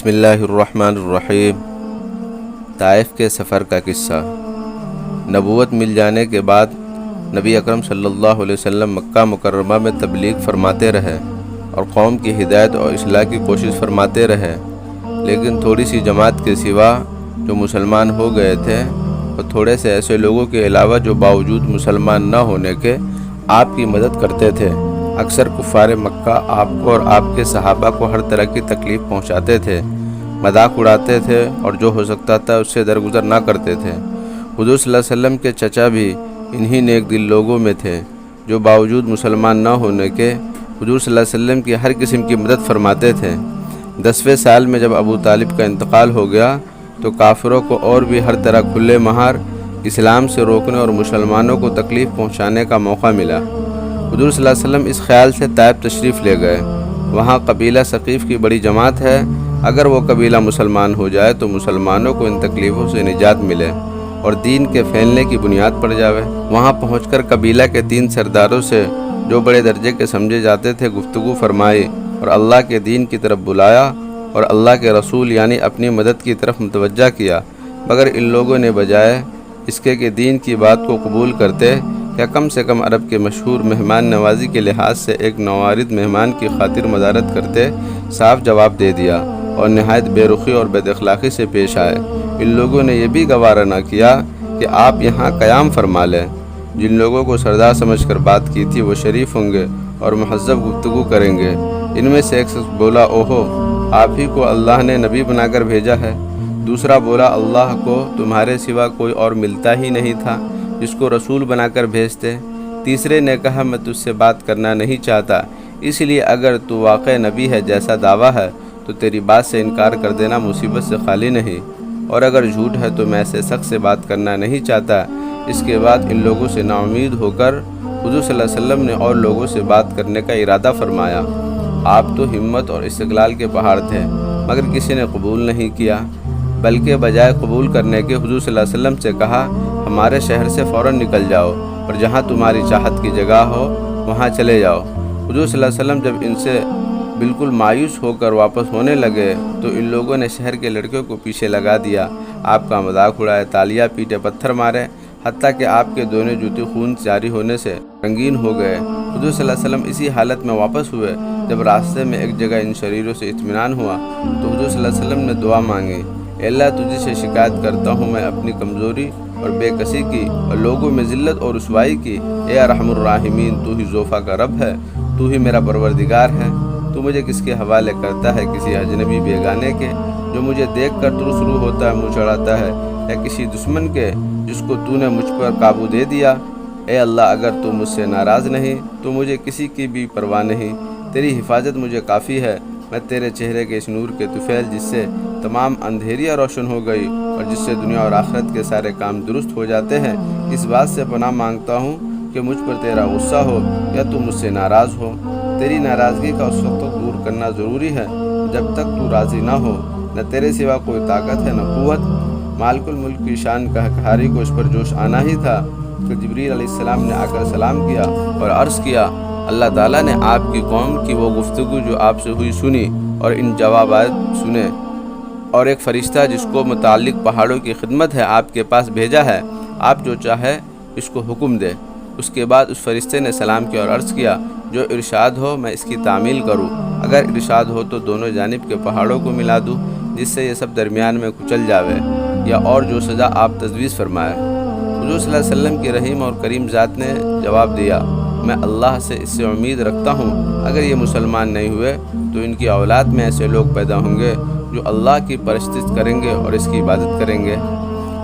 بسم اللہ الرحمن الرحیم۔ طائف کے سفر کا قصہ۔ نبوت مل جانے کے بعد نبی اکرم صلی اللہ علیہ وسلم مکہ مکرمہ میں تبلیغ فرماتے رہے اور قوم کی ہدایت اور اصلاح کی کوشش فرماتے رہے، لیکن تھوڑی سی جماعت کے سوا جو مسلمان ہو گئے تھے اور تھوڑے سے ایسے لوگوں کے علاوہ جو باوجود مسلمان نہ ہونے کے آپ کی مدد کرتے تھے، اکثر کفار مکہ آپ کو اور آپ کے صحابہ کو ہر طرح کی تکلیف پہنچاتے تھے، مذاق اڑاتے تھے اور جو ہو سکتا تھا اس سے درگزر نہ کرتے تھے۔ حضور صلی اللہ علیہ وسلم کے چچا بھی انہی نیک دل لوگوں میں تھے جو باوجود مسلمان نہ ہونے کے حضور صلی اللہ علیہ وسلم کی ہر قسم کی مدد فرماتے تھے۔ 10ویں سال میں جب ابو طالب کا انتقال ہو گیا تو کافروں کو اور بھی ہر طرح کھلے مہار اسلام سے روکنے اور مسلمانوں کو تکلیف پہنچانے کا موقع ملا۔ حضور صلی اللہ علیہ وسلم اس خیال سے طائف تشریف لے گئے، وہاں قبیلہ ثقیف کی بڑی جماعت ہے، اگر وہ قبیلہ مسلمان ہو جائے تو مسلمانوں کو ان تکلیفوں سے نجات ملے اور دین کے پھیلنے کی بنیاد پڑ جاوے۔ وہاں پہنچ کر قبیلہ کے 3 سرداروں سے جو بڑے درجے کے سمجھے جاتے تھے گفتگو فرمائی اور اللہ کے دین کی طرف بلایا اور اللہ کے رسول یعنی اپنی مدد کی طرف متوجہ کیا، مگر ان لوگوں نے بجائے اس کے کہ دین کی بات کو قبول کرتے یا کم سے کم عرب کے مشہور مہمان نوازی کے لحاظ سے ایک نوارد مہمان کی خاطر مدارت کرتے، صاف جواب دے دیا اور نہایت بے رخی اور بد اخلاقی سے پیش آئے۔ ان لوگوں نے یہ بھی گوارہ نہ کیا کہ آپ یہاں قیام فرما لیں۔ جن لوگوں کو سردار سمجھ کر بات کی تھی وہ شریف ہوں گے اور مہذب گفتگو کریں گے۔ ان میں سے ایک شخص بولا، اوہو، آپ ہی کو اللہ نے نبی بنا کر بھیجا ہے۔ دوسرا بولا، اللہ کو تمہارے سوا کوئی اور ملتا ہی نہیں تھا جس کو رسول بنا کر بھیجتے۔ تیسرے نے کہا، میں تجھ سے بات کرنا نہیں چاہتا، اس لیے اگر تو واقع نبی ہے جیسا دعویٰ ہے تو تیری بات سے انکار کر دینا مصیبت سے خالی نہیں، اور اگر جھوٹ ہے تو میں ایسے شخص سے بات کرنا نہیں چاہتا۔ اس کے بعد ان لوگوں سے نا امید ہو کر حضور صلی اللہ علیہ وسلم نے اور لوگوں سے بات کرنے کا ارادہ فرمایا۔ آپ تو ہمت اور استقلال کے پہاڑ تھے، مگر کسی نے قبول نہیں کیا، بلکہ بجائے قبول کرنے کے حضور صلی اللہ علیہ وسلم سے کہا، ہمارے شہر سے فوراً نکل جاؤ اور جہاں تمہاری چاہت کی جگہ ہو وہاں چلے جاؤ۔ حضور صلی اللہ علیہ وسلم جب ان سے بالکل مایوس ہو کر واپس ہونے لگے تو ان لوگوں نے شہر کے لڑکیوں کو پیچھے لگا دیا، آپ کا مذاق اڑائے، تالیاں پیٹے، پتھر مارے، حتیٰ کہ آپ کے دونوں جوتے خون جاری ہونے سے رنگین ہو گئے۔ حضور صلی اللہ علیہ وسلم اسی حالت میں واپس ہوئے۔ جب راستے میں ایک جگہ ان شریروں سے اطمینان ہوا تو حضور صلی اللہ علیہ وسلم نے دعا مانگی، اے اللہ، تجھ سے شکایت کرتا ہوں میں اپنی کمزوری اور بے کسی کی اور لوگوں میں ذلت اور رسوائی کی۔ اے ارحم الراحمین، تو ہی ذوفا کا رب ہے، تو ہی میرا پروردگار ہے۔ تو مجھے کس کے حوالے کرتا ہے؟ کسی اجنبی بیگانے کے جو مجھے دیکھ کر ترسرو ہوتا ہے، منہ چڑھاتا ہے، یا کسی دشمن کے جس کو تو نے مجھ پر قابو دے دیا؟ اے اللہ، اگر تو مجھ سے ناراض نہیں تو مجھے کسی کی بھی پرواہ نہیں، تیری حفاظت مجھے کافی ہے۔ میں تیرے چہرے کے اس نور کے طفیل جس سے تمام اندھیریاں روشن ہو گئی اور جس سے دنیا اور آخرت کے سارے کام درست ہو جاتے ہیں، اس بات سے پناہ مانگتا ہوں کہ مجھ پر تیرا غصہ ہو یا تو مجھ سے ناراض ہو۔ تیری ناراضگی کا اس وقت تک دور کرنا ضروری ہے جب تک تو راضی نہ ہو، نہ تیرے سوا کوئی طاقت ہے نہ قوت۔ مالک الملک کی شان قہاری کو اس پر جوش آنا ہی تھا کہ جبریل علیہ السلام نے آ کر سلام کیا اور عرض کیا، اللہ تعالیٰ نے آپ کی قوم کی وہ گفتگو جو آپ سے ہوئی سنی اور ان جوابات سنے، اور ایک فرشتہ جس کو متعلق پہاڑوں کی خدمت ہے آپ کے پاس بھیجا ہے، آپ جو چاہے اس کو حکم دے۔ اس کے بعد اس فرشتے نے سلام کیا اور عرض کیا، جو ارشاد ہو میں اس کی تعمیل کروں، اگر ارشاد ہو تو دونوں جانب کے پہاڑوں کو ملا دوں جس سے یہ سب درمیان میں کچل جاوے، یا اور جو سزا آپ تجویز فرمائے۔ حضور صلی اللہ علیہ وسلم کی رحیم اور کریم ذات نے جواب دیا، میں اللہ سے اس سے امید رکھتا ہوں اگر یہ مسلمان نہیں ہوئے تو ان کی اولاد میں ایسے لوگ پیدا ہوں گے جو اللہ کی پرستش کریں گے اور اس کی عبادت کریں گے۔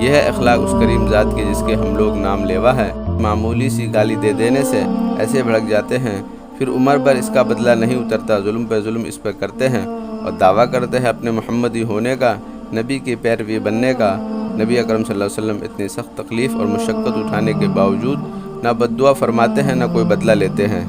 یہ ہے اخلاق اس کریم ذات کی جس کے ہم لوگ نام لیوا ہے۔ معمولی سی گالی دے دینے سے ایسے بھڑک جاتے ہیں، پھر عمر بھر اس کا بدلہ نہیں اترتا، ظلم پہ ظلم اس پہ کرتے ہیں اور دعویٰ کرتے ہیں اپنے محمدی ہونے کا، نبی کی پیروی بننے کا۔ نبی اکرم صلی اللہ علیہ وسلم اتنی سخت تکلیف اور مشقت اٹھانے کے باوجود نہ بد دعا فرماتے ہیں نہ کوئی بدلہ لیتے ہیں۔